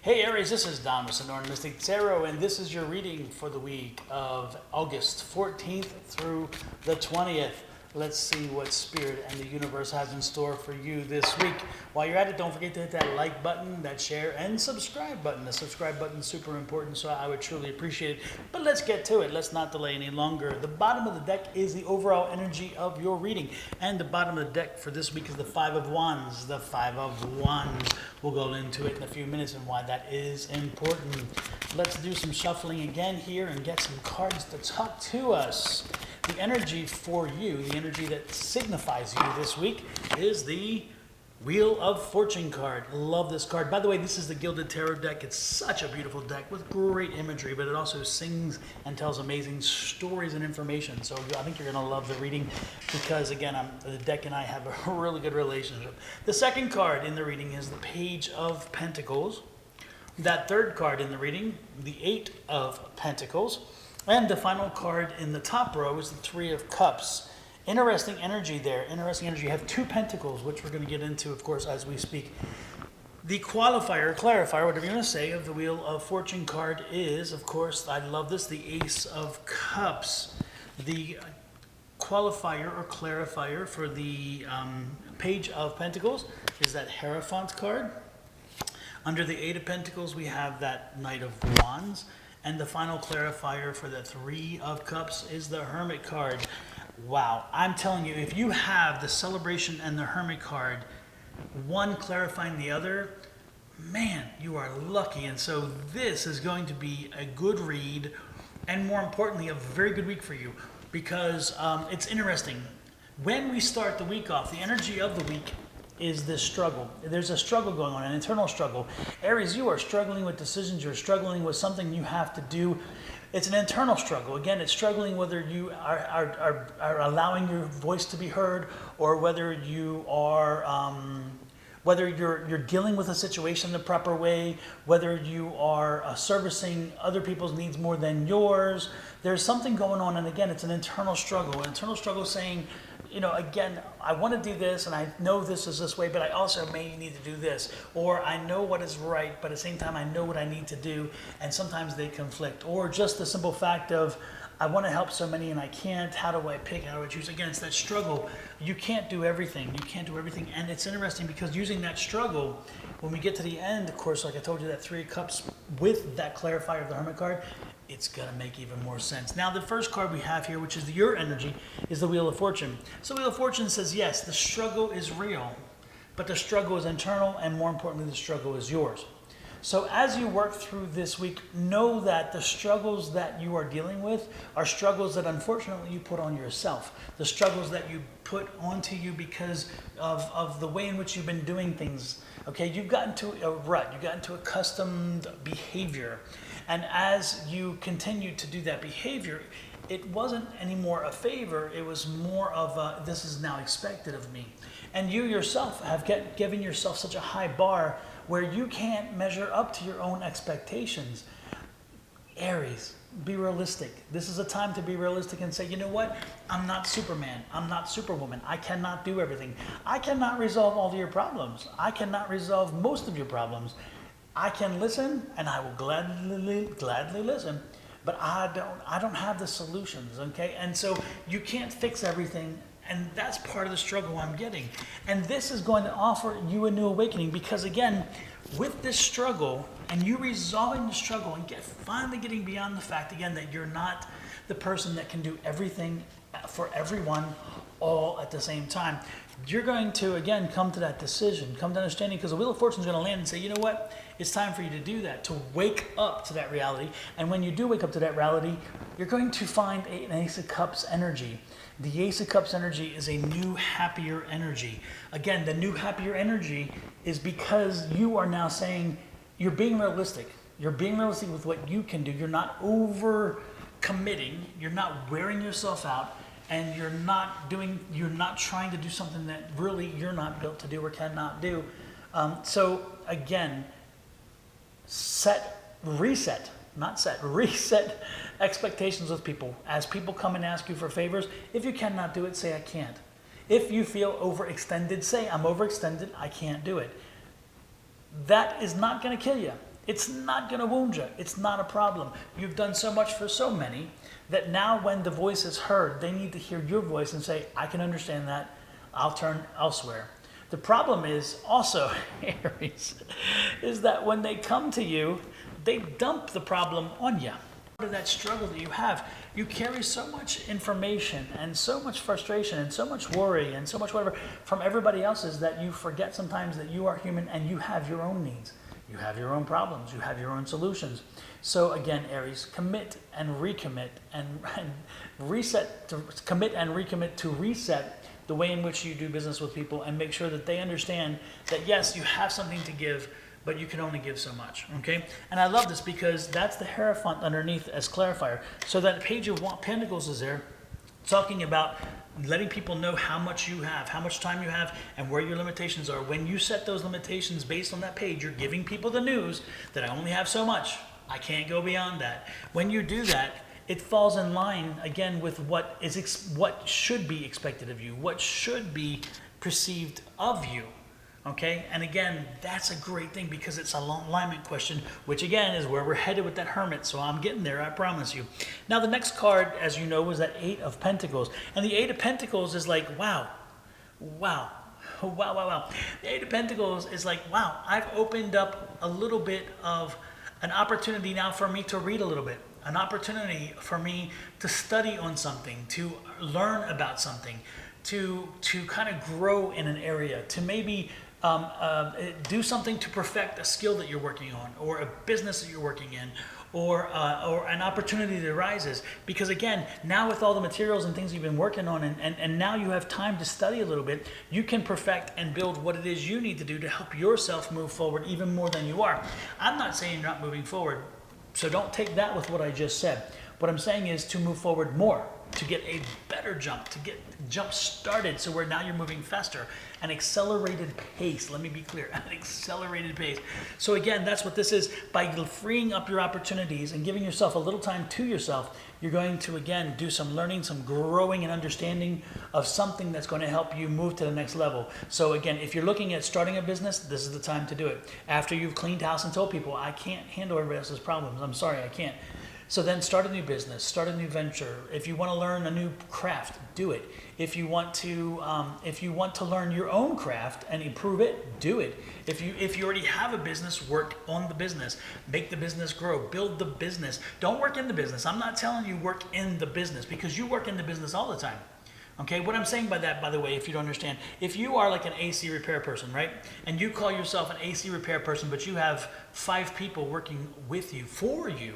Hey Aries, this is Don with Sonoran Mystic Tarot, and this is your reading for the week of August 14th through the 20th. Let's see what Spirit and the universe has in store for you this week. While you're at it, don't forget to hit that like button, that share, and subscribe button. The subscribe button is super important, so I would truly appreciate it. But let's get to it. Let's not delay any longer. The bottom of the deck is the overall energy of your reading. And the bottom of the deck for this week is the Five of Wands. The Five of Wands. We'll go into it in a few minutes and why that is important. Let's do some shuffling again here and get some cards to talk to us. The energy for you, the energy that signifies you this week, is the Wheel of Fortune card. Love this card. By the way, this is the Gilded Tarot deck. It's such a beautiful deck with great imagery, but it also sings and tells amazing stories and information. So I think you're going to love the reading because, again, the deck and I have a really good relationship. The second card in the reading is the Page of Pentacles. That third card in the reading, the Eight of Pentacles. And the final card in the top row is the Three of Cups. Interesting energy there. Interesting energy. You have two pentacles, which we're going to get into, of course, as we speak. The qualifier, clarifier, whatever you want to say, of the Wheel of Fortune card is, of course, I love this, the Ace of Cups. The qualifier or clarifier for the Page of Pentacles is that Hierophant card. Under the Eight of Pentacles, we have that Knight of Wands. And the final clarifier for the Three of Cups is the Hermit card. Wow, I'm telling you, if you have the Celebration and the Hermit card, one clarifying the other, man, you are lucky. And so this is going to be a good read and, more importantly, a very good week for you because it's interesting. When we start the week off, the energy of the week is this struggle. There's a struggle going on, an internal struggle. Aries, you are struggling with decisions. You're struggling with something you have to do. It's an internal struggle. Again, it's struggling whether you are allowing your voice to be heard or whether you are whether you're dealing with a situation the proper way, whether you are servicing other people's needs more than yours. There's something going on, and again, it's an internal struggle. An internal struggle saying, you know, again, I want to do this, and I know this is this way, but I also may need to do this. Or I know what is right, but at the same time, I know what I need to do, and sometimes they conflict. Or just the simple fact of, I want to help so many and I can't. How do I pick? How do I choose? Again, it's that struggle. You can't do everything. You can't do everything. And it's interesting because using that struggle, when we get to the end, of course, like I told you, that Three of Cups with that clarifier of the Hermit card, it's going to make even more sense. Now, the first card we have here, which is your energy, is the Wheel of Fortune. So Wheel of Fortune says, yes, the struggle is real, but the struggle is internal, and more importantly, the struggle is yours. So as you work through this week, know that the struggles that you are dealing with are struggles that unfortunately you put on yourself. The struggles that you put onto you because of the way in which you've been doing things. Okay, you've gotten to a rut, you've gotten to accustomed behavior. And as you continue to do that behavior, it wasn't anymore a favor, it was more of a, this is now expected of me. And you yourself have given yourself such a high bar where you can't measure up to your own expectations. Aries, be realistic. This is a time to be realistic and say, you know what? I'm not Superman. I'm not Superwoman. I cannot do everything. I cannot resolve all of your problems. I cannot resolve most of your problems. I can listen, and I will gladly listen, but I don't have the solutions, okay? And so you can't fix everything, and that's part of the struggle I'm getting. And this is going to offer you a new awakening because, again, with this struggle, and you resolving the struggle and finally getting beyond the fact, again, that you're not the person that can do everything for everyone all at the same time, you're going to, again, come to that decision, come to understanding, because the Wheel of Fortune is going to land and say, you know what? It's time for you to do that, to wake up to that reality. And when you do wake up to that reality, you're going to find an Ace of Cups energy. The Ace of Cups energy is a new, happier energy. Again, the new, happier energy is because you are now saying, you're being realistic. You're being realistic with what you can do. You're not over committing. You're not wearing yourself out. And you're not trying to do something that really you're not built to do or cannot do. So again, reset expectations with people. As people come and ask you for favors, if you cannot do it, say I can't. If you feel overextended, say I'm overextended, I can't do it. That is not going to kill you. It's not going to wound you. It's not a problem. You've done so much for so many that now when the voice is heard, they need to hear your voice and say, I can understand that. I'll turn elsewhere. The problem is also, Aries, is that when they come to you, they dump the problem on you. Part of that struggle that you have, you carry so much information and so much frustration and so much worry and so much whatever from everybody else's that you forget sometimes that you are human and you have your own needs. You have your own problems. You have your own solutions. So again, Aries, commit and recommit and reset, to commit and recommit to reset the way in which you do business with people and make sure that they understand that yes, you have something to give, but you can only give so much, okay? And I love this because that's the Hierophant underneath as clarifier. So that Page of Pentacles is there talking about letting people know how much you have, how much time you have, and where your limitations are. When you set those limitations based on that page, you're giving people the news that I only have so much. I can't go beyond that. When you do that, it falls in line, again, with what should be expected of you, what should be perceived of you, okay? And again, that's a great thing because it's a alignment question, which again is where we're headed with that Hermit, so I'm getting there, I promise you. Now, the next card, as you know, was that Eight of Pentacles. And the Eight of Pentacles is like, wow, wow. Wow, wow, wow. The Eight of Pentacles is like, wow, I've opened up a little bit of an opportunity now for me to read a little bit. An opportunity for me to study on something, to learn about something, to kind of grow in an area, to maybe do something to perfect a skill that you're working on, or a business that you're working in, or an opportunity that arises. Because again, now with all the materials and things you've been working on, and now you have time to study a little bit, you can perfect and build what it is you need to do to help yourself move forward even more than you are. I'm not saying you're not moving forward. So don't take that with what I just said. What I'm saying is to move forward more, to get a better jump, to get jump started, so where now you're moving faster, an accelerated pace. Let me be clear, an accelerated pace. So again, that's what this is. By freeing up your opportunities and giving yourself a little time to yourself, you're going to, again, do some learning, some growing and understanding of something that's going to help you move to the next level. So again, if you're looking at starting a business, this is the time to do it. After you've cleaned house and told people, I can't handle everybody else's problems, I'm sorry, I can't. So then start a new business, start a new venture. If you want to learn a new craft, do it. If you want to learn your own craft and improve it, do it. If you already have a business, work on the business. Make the business grow. Build the business. Don't work in the business. I'm not telling you work in the business, because you work in the business all the time. Okay, what I'm saying by that, by the way, if you don't understand, if you are like an AC repair person, right? And you call yourself an AC repair person, but you have 5 people working with you, for you,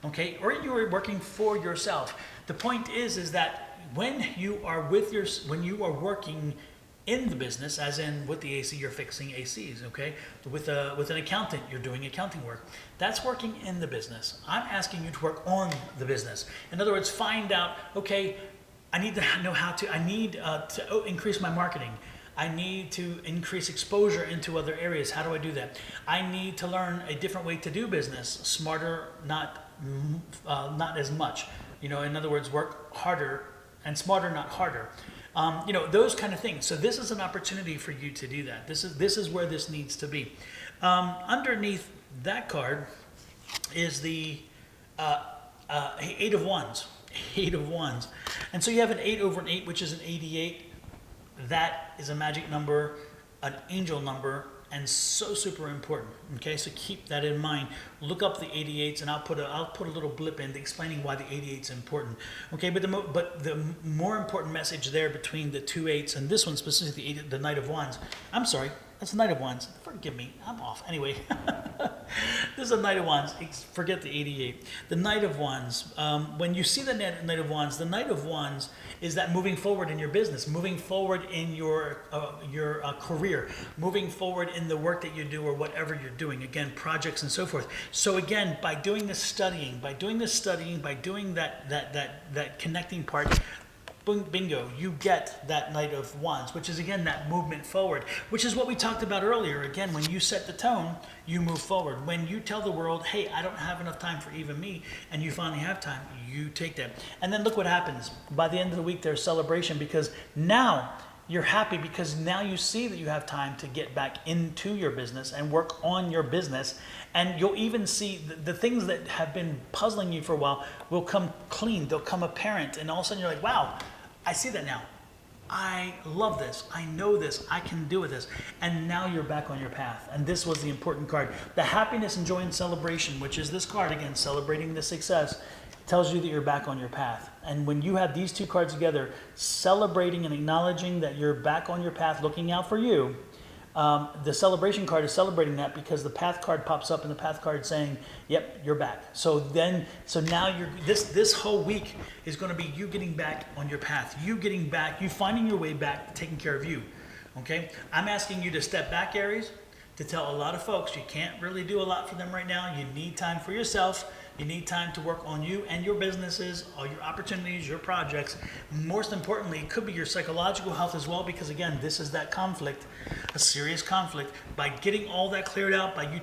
okay? Or you are working for yourself. The point is that when you are working in the business, as in with the AC, you're fixing ACs, okay? With an accountant, you're doing accounting work. That's working in the business. I'm asking you to work on the business. In other words, find out, okay, I need to know how to, I need to increase my marketing. I need to increase exposure into other areas. How do I do that? I need to learn a different way to do business, smarter, not as much. You know, in other words, work harder and smarter, not harder. You know, those kind of things. So this is an opportunity for you to do that. This is where this needs to be. Underneath that card is the Eight of Wands. 8 of Wands. And so you have an 8 over an 8, which is an 88. That is a magic number, an angel number, and so super important. Okay, so keep that in mind. Look up the 88s, and I'll put a little blip in explaining why the 88 is important. Okay, but the more important message there between the 2 8s and this one specifically, the Knight of Wands. I'm sorry, that's the Knight of Wands. Forgive me, I'm off. Anyway, this is a Knight of Wands. Forget the 88. The Knight of Wands. When you see the Knight of Wands, the Knight of Wands is that moving forward in your business, moving forward in your career, moving forward in the work that you do or whatever you're doing. Again, projects and so forth. So again, by doing this studying, by doing that connecting part, bingo, you get that Knight of Wands, which is again that movement forward, which is what we talked about earlier. Again, when you set the tone, you move forward. When you tell the world, hey, I don't have enough time for even me, and you finally have time, you take that. And then look what happens. By the end of the week, there's celebration, because now you're happy because now you see that you have time to get back into your business and work on your business. And you'll even see the things that have been puzzling you for a while will come clean, they'll come apparent. And all of a sudden you're like, wow, I see that now. I love this. I know this. I can do with this. And now you're back on your path. And this was the important card. The happiness and joy and celebration, which is this card again, celebrating the success, tells you that you're back on your path. And when you have these two cards together, celebrating and acknowledging that you're back on your path, looking out for you, the celebration card is celebrating that because the path card pops up and the path card saying, yep, you're back. So now this whole week is going to be you getting back on your path, you getting back, you finding your way back, taking care of you. Okay? I'm asking you to step back, Aries, to tell a lot of folks you can't really do a lot for them right now. You need time for yourself. You need time to work on you and your businesses, all your opportunities, your projects. Most importantly, it could be your psychological health as well, because again, this is that conflict, a serious conflict. By getting all that cleared out, by you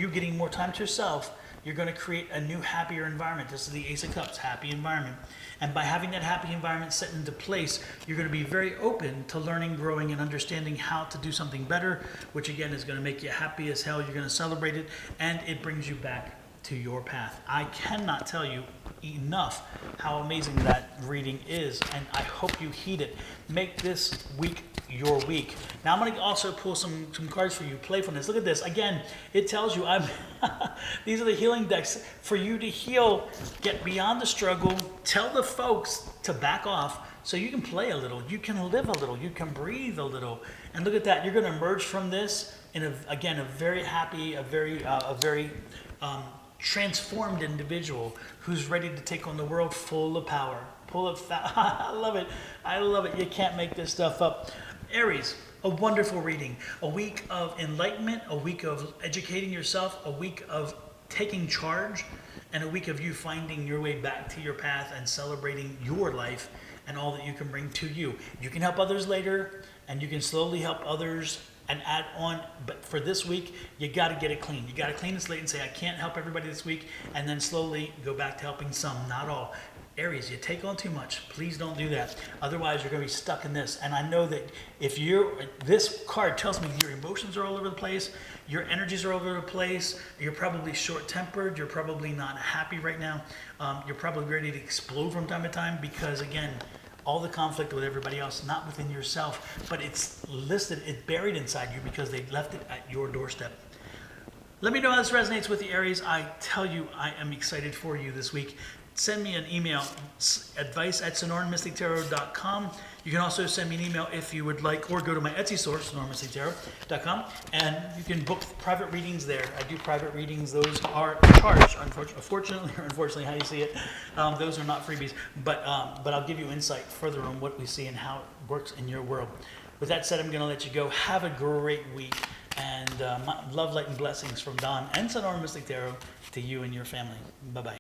getting more time to yourself, you're going to create a new, happier environment. This is the Ace of Cups, happy environment. And by having that happy environment set into place, you're going to be very open to learning, growing, and understanding how to do something better, which again is going to make you happy as hell. You're going to celebrate it, and it brings you back to your path. I cannot tell you enough how amazing that reading is, and I hope you heed it. Make this week your week. Now I'm going to also pull some cards for you. Playfulness. Look at this. Again, it tells you these are the healing decks for you to heal, get beyond the struggle, tell the folks to back off so you can play a little, you can live a little, you can breathe a little. And look at that. You're going to emerge from this in a very happy, a very transformed individual who's ready to take on the world full of power, I love it. I love it. You can't make this stuff up. Aries, a wonderful reading. A week of enlightenment, a week of educating yourself, a week of taking charge, and a week of you finding your way back to your path and celebrating your life and all that you can bring to you. You can help others later, and you can slowly help others and add on, but for this week, you got to get it clean. You got to clean the slate and say, I can't help everybody this week, and then slowly go back to helping some, not all. Aries, you take on too much. Please don't do that. Otherwise, you're going to be stuck in this. And I know that this card tells me your emotions are all over the place, your energies are all over the place, you're probably short-tempered, you're probably not happy right now, you're probably ready to explode from time to time because, again, all the conflict with everybody else, not within yourself, but it's listed, it's buried inside you because they left it at your doorstep. Let me know how this resonates with the Aries. I tell you, I am excited for you this week. Send me an email, advice@sonoranmystictarot.com. You can also send me an email if you would like, or go to my Etsy store, sonoranmystictarot.com, and you can book private readings there. I do private readings. Those are charged, unfortunately, or unfortunately, how you see it. Those are not freebies, but I'll give you insight further on what we see and how it works in your world. With that said, I'm going to let you go. Have a great week, and love, light, and blessings from Don and Sonoran Mystic Tarot to you and your family. Bye-bye.